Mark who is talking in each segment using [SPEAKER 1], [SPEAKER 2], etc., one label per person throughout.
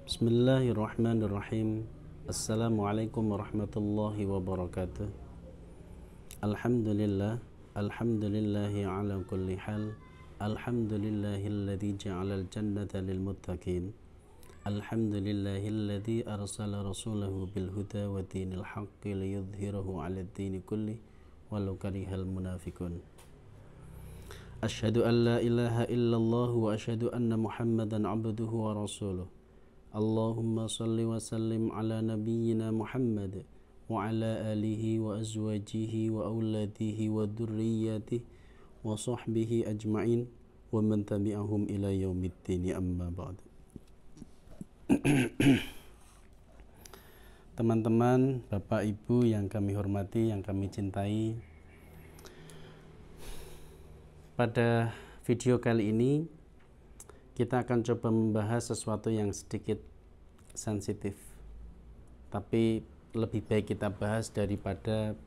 [SPEAKER 1] Bismillahirrahmanirrahim. Assalamualaikum warahmatullahi wabarakatuh. Alhamdulillahi ala kulli hal. Alhamdulillahilladzi ja'alal jannata lil muttaqin. Alhamdulillahilladzi arsala rasulahu bil huda wa dinil haqqi liyudhhirahu 'alad dini kulli walau karihal munafiqun. Asyhadu an la ilaha illallah wa asyhadu anna Muhammadan 'abduhu wa rasuluh. Allahumma salli wa sallim ala nabiyyina Muhammad wa ala alihi wa azwajihi wa auladihi wa dhurriyyatihi wa sahbihi ajma'in wa man tabi'ahum ila yaumiddin, amma ba'd. Teman-teman, Bapak Ibu yang kami hormati, yang kami cintai, pada video kali ini kita akan coba membahas sesuatu yang sedikit sensitif, tapi lebih baik kita bahas daripada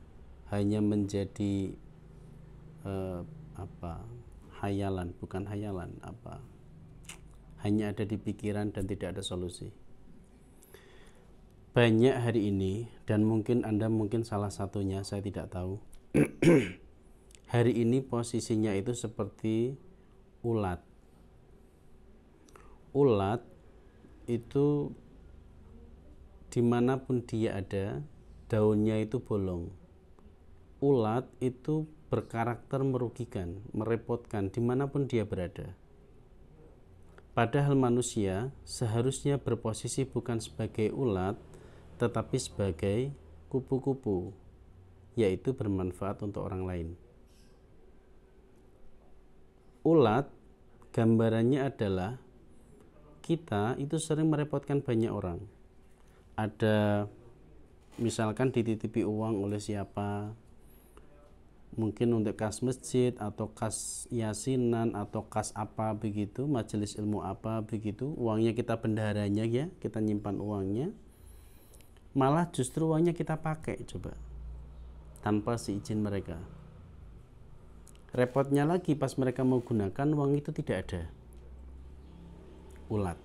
[SPEAKER 1] hanya menjadi hayalan, bukan hayalan, hanya ada di pikiran dan tidak ada solusi. Banyak hari ini, dan mungkin Anda mungkin salah satunya, saya tidak tahu. Hari ini posisinya itu seperti ulat. Ulat itu dimanapun dia ada, daunnya itu bolong. Ulat itu berkarakter merugikan, merepotkan dimanapun dia berada. Padahal manusia seharusnya berposisi bukan sebagai ulat, tetapi sebagai kupu-kupu, yaitu bermanfaat untuk orang lain. Ulat gambarannya adalah kita itu sering merepotkan banyak orang. Ada misalkan dititipi uang oleh siapa, mungkin untuk kas masjid atau kas yasinan atau kas apa begitu, majelis ilmu apa begitu, uangnya kita bendaharanya ya, kita nyimpan uangnya, malah justru uangnya kita pakai coba tanpa seizin mereka. Repotnya lagi pas mereka mau gunakan uang itu tidak ada. Ulat.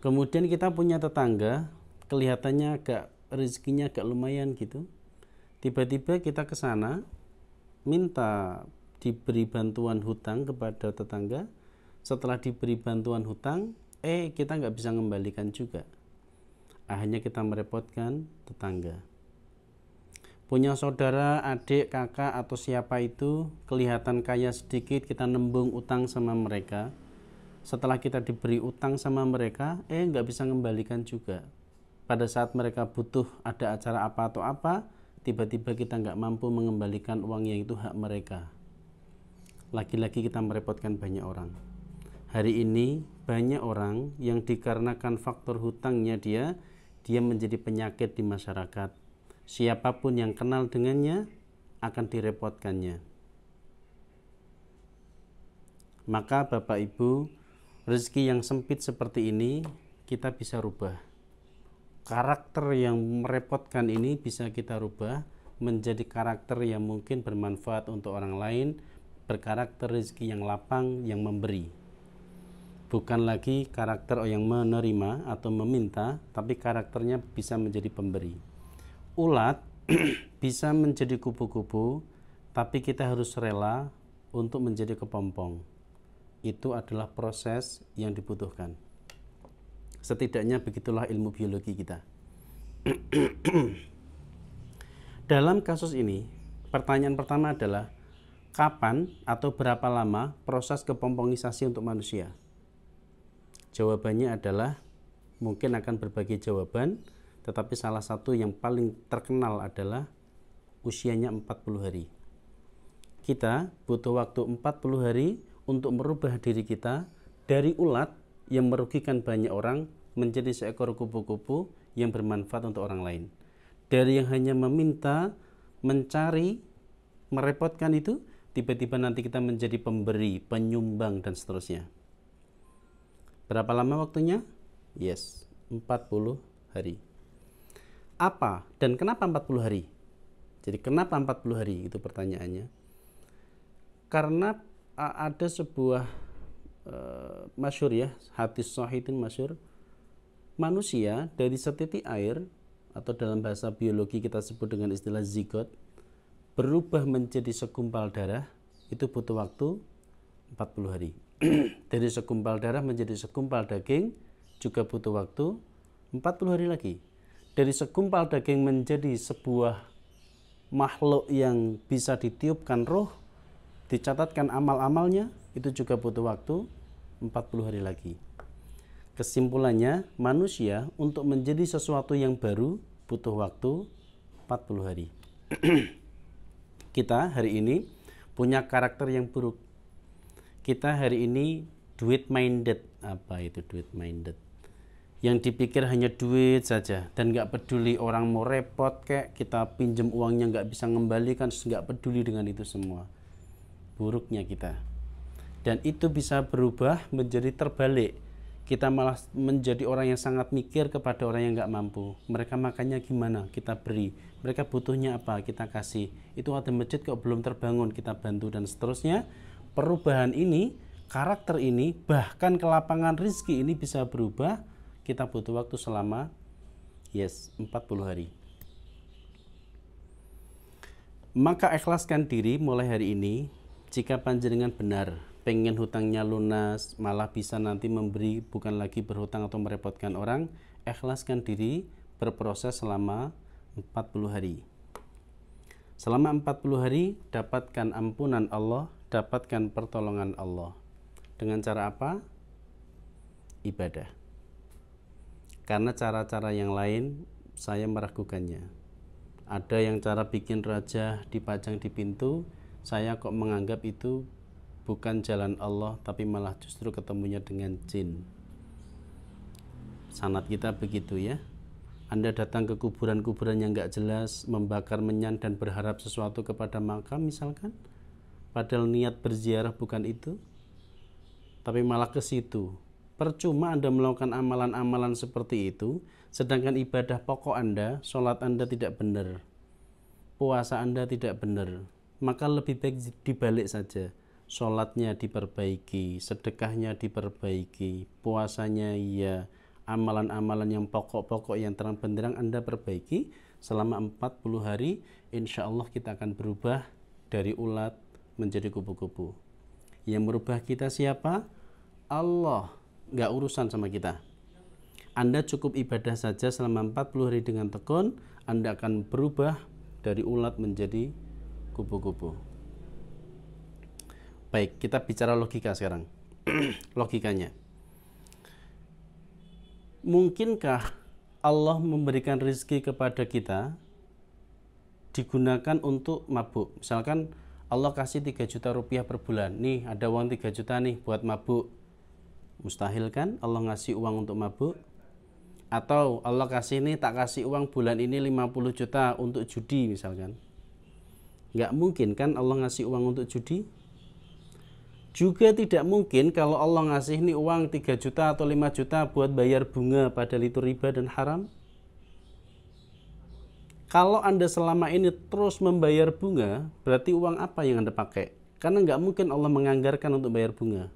[SPEAKER 1] Kemudian kita punya tetangga, kelihatannya agak rezekinya agak lumayan gitu. Tiba-tiba kita ke sana minta diberi bantuan hutang kepada tetangga. Setelah diberi bantuan hutang, kita nggak bisa mengembalikan juga. Akhirnya kita merepotkan tetangga. Punya saudara, adik, kakak atau siapa itu kelihatan kaya sedikit, kita nembung utang sama mereka. Setelah kita diberi utang sama mereka, nggak bisa mengembalikan juga. Pada saat mereka butuh ada acara apa atau apa, tiba-tiba kita nggak mampu mengembalikan uang yang itu hak mereka. Lagi-lagi kita merepotkan banyak orang. Hari ini banyak orang yang dikarenakan faktor hutangnya dia menjadi penyakit di masyarakat. Siapapun yang kenal dengannya akan direpotkannya. Maka Bapak Ibu, rezeki yang sempit seperti ini kita bisa rubah. Karakter yang merepotkan ini bisa kita rubah menjadi karakter yang mungkin bermanfaat untuk orang lain, berkarakter rezeki yang lapang, yang memberi. Bukan lagi karakter yang menerima atau meminta, tapi karakternya bisa menjadi pemberi. Ulat bisa menjadi kupu-kupu, tapi kita harus rela untuk menjadi kepompong. Itu adalah proses yang dibutuhkan. Setidaknya begitulah ilmu biologi kita. Dalam kasus ini, pertanyaan pertama adalah kapan atau berapa lama proses kepompongisasi untuk manusia? Jawabannya adalah mungkin akan berbagai jawaban, tetapi salah satu yang paling terkenal adalah usianya 40 hari. Kita butuh waktu 40 hari untuk merubah diri kita dari ulat yang merugikan banyak orang menjadi seekor kupu-kupu yang bermanfaat untuk orang lain. Dari yang hanya meminta, mencari, merepotkan itu, tiba-tiba nanti kita menjadi pemberi, penyumbang, dan seterusnya. Berapa lama waktunya? Yes, 40 hari. Apa dan kenapa 40 hari? Jadi kenapa 40 hari? Itu pertanyaannya. Karena ada sebuah masyhur ya, hadis sahih itu masyhur, manusia dari setitik air, atau dalam bahasa biologi kita sebut dengan istilah zigot, berubah menjadi segumpal darah, itu butuh waktu 40 hari. Dari segumpal darah menjadi segumpal daging juga butuh waktu 40 hari lagi. Dari segumpal daging menjadi sebuah makhluk yang bisa ditiupkan roh, dicatatkan amal-amalnya, itu juga butuh waktu 40 hari lagi. Kesimpulannya, manusia untuk menjadi sesuatu yang baru butuh waktu 40 hari. Kita hari ini punya karakter yang buruk. Kita hari ini duit minded. Apa itu duit minded? Yang dipikir hanya duit saja dan nggak peduli orang mau repot kayak kita pinjam uangnya nggak bisa ngembalikan, nggak peduli dengan itu semua. Buruknya kita. Dan itu bisa berubah menjadi terbalik. Kita malah menjadi orang yang sangat mikir kepada orang yang nggak mampu. Mereka makannya gimana? Kita beri. Mereka butuhnya apa? Kita kasih. Itu ada masjid kok belum terbangun, kita bantu dan seterusnya. Perubahan ini, karakter ini, bahkan kelapangan rizki ini bisa berubah. Kita butuh waktu selama 40 hari. Maka ikhlaskan diri mulai hari ini. Jika panjenengan benar pengen hutangnya lunas, malah bisa nanti memberi, bukan lagi berhutang atau merepotkan orang, ikhlaskan diri berproses selama 40 hari. Selama 40 hari dapatkan ampunan Allah, dapatkan pertolongan Allah. Dengan cara apa? Ibadah. Karena cara-cara yang lain saya meragukannya. Ada yang cara bikin raja dipajang di pintu, saya kok menganggap itu bukan jalan Allah, tapi malah justru ketemunya dengan jin. Sanad kita begitu ya. Anda datang ke kuburan-kuburan yang gak jelas, membakar menyan dan berharap sesuatu kepada makam misalkan, padahal niat berziarah bukan itu, tapi malah ke situ. Percuma Anda melakukan amalan-amalan seperti itu, sedangkan ibadah pokok Anda, sholat Anda tidak benar, puasa Anda tidak benar. Maka lebih baik dibalik saja. Sholatnya diperbaiki, sedekahnya diperbaiki, puasanya ya, amalan-amalan yang pokok-pokok yang terang benderang Anda perbaiki. Selama 40 hari, insya Allah kita akan berubah dari ulat menjadi kupu-kupu. Yang merubah kita siapa? Allah. Nggak urusan sama kita. Anda cukup ibadah saja selama 40 hari dengan tekun, Anda akan berubah dari ulat menjadi kupu-kupu. Baik, kita bicara logika sekarang. Logikanya. Mungkinkah Allah memberikan rezeki kepada kita digunakan untuk mabuk? Misalkan Allah kasih 3 juta rupiah per bulan. Nih, ada uang 3 juta nih buat mabuk. Mustahil kan Allah ngasih uang untuk mabuk? Atau Allah kasih nih, tak kasih uang bulan ini 50 juta untuk judi misalkan. Nggak mungkin kan Allah ngasih uang untuk judi? Juga tidak mungkin kalau Allah ngasih nih uang 3 juta atau 5 juta buat bayar bunga, padahal itu riba dan haram. Kalau Anda selama ini terus membayar bunga, berarti uang apa yang Anda pakai? Karena nggak mungkin Allah menganggarkan untuk bayar bunga.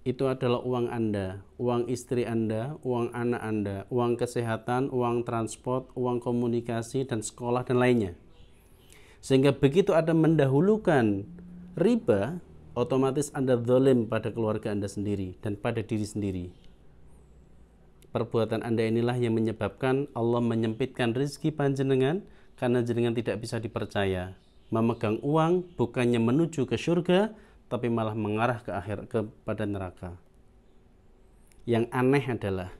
[SPEAKER 1] Itu adalah uang Anda, uang istri Anda, uang anak Anda, uang kesehatan, uang transport, uang komunikasi, dan sekolah, dan lainnya. Sehingga begitu Anda mendahulukan riba, otomatis Anda zalim pada keluarga Anda sendiri dan pada diri sendiri. Perbuatan Anda inilah yang menyebabkan Allah menyempitkan rezeki panjenengan karena jenengan tidak bisa dipercaya. Memegang uang bukannya menuju ke surga, tapi malah mengarah kepada neraka. Yang aneh adalah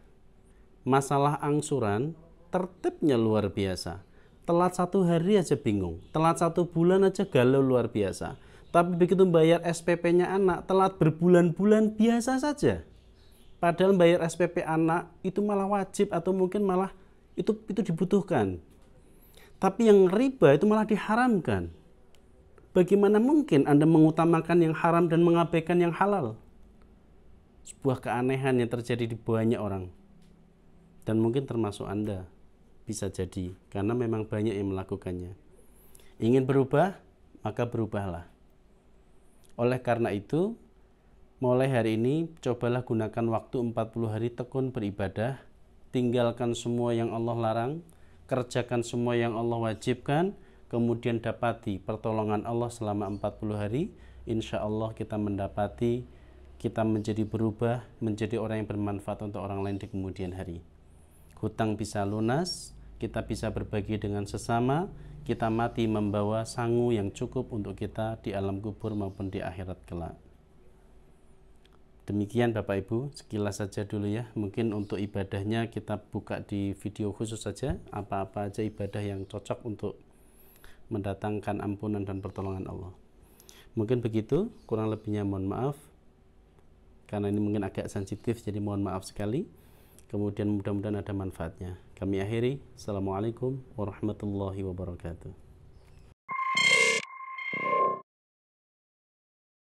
[SPEAKER 1] masalah angsuran tertibnya luar biasa. Telat 1 hari aja bingung, telat 1 bulan aja galau luar biasa. Tapi begitu bayar SPP-nya anak, telat berbulan-bulan biasa saja. Padahal bayar SPP anak itu malah wajib atau mungkin malah itu dibutuhkan. Tapi yang riba itu malah diharamkan. Bagaimana mungkin Anda mengutamakan yang haram dan mengabaikan yang halal? Sebuah keanehan yang terjadi di banyak orang. Dan mungkin termasuk Anda. Bisa jadi, karena memang banyak yang melakukannya. Ingin berubah, maka berubahlah. Oleh karena itu, Mulai hari ini cobalah gunakan waktu 40 hari tekun beribadah, tinggalkan semua yang Allah larang, kerjakan semua yang Allah wajibkan, kemudian dapati pertolongan Allah selama 40 hari. Insya Allah kita mendapati, kita menjadi berubah, menjadi orang yang bermanfaat untuk orang lain di kemudian hari. Hutang bisa lunas, kita bisa berbagi dengan sesama, kita mati membawa sangu yang cukup untuk kita di alam kubur maupun di akhirat kelak. Demikian Bapak Ibu, sekilas saja dulu ya. Mungkin untuk ibadahnya kita buka di video khusus saja, apa-apa aja ibadah yang cocok untuk mendatangkan ampunan dan pertolongan Allah. Mungkin begitu, kurang lebihnya mohon maaf, karena ini mungkin agak sensitif, jadi mohon maaf sekali. Kemudian mudah-mudahan ada manfaatnya. Kami akhiri, Assalamualaikum warahmatullahi wabarakatuh.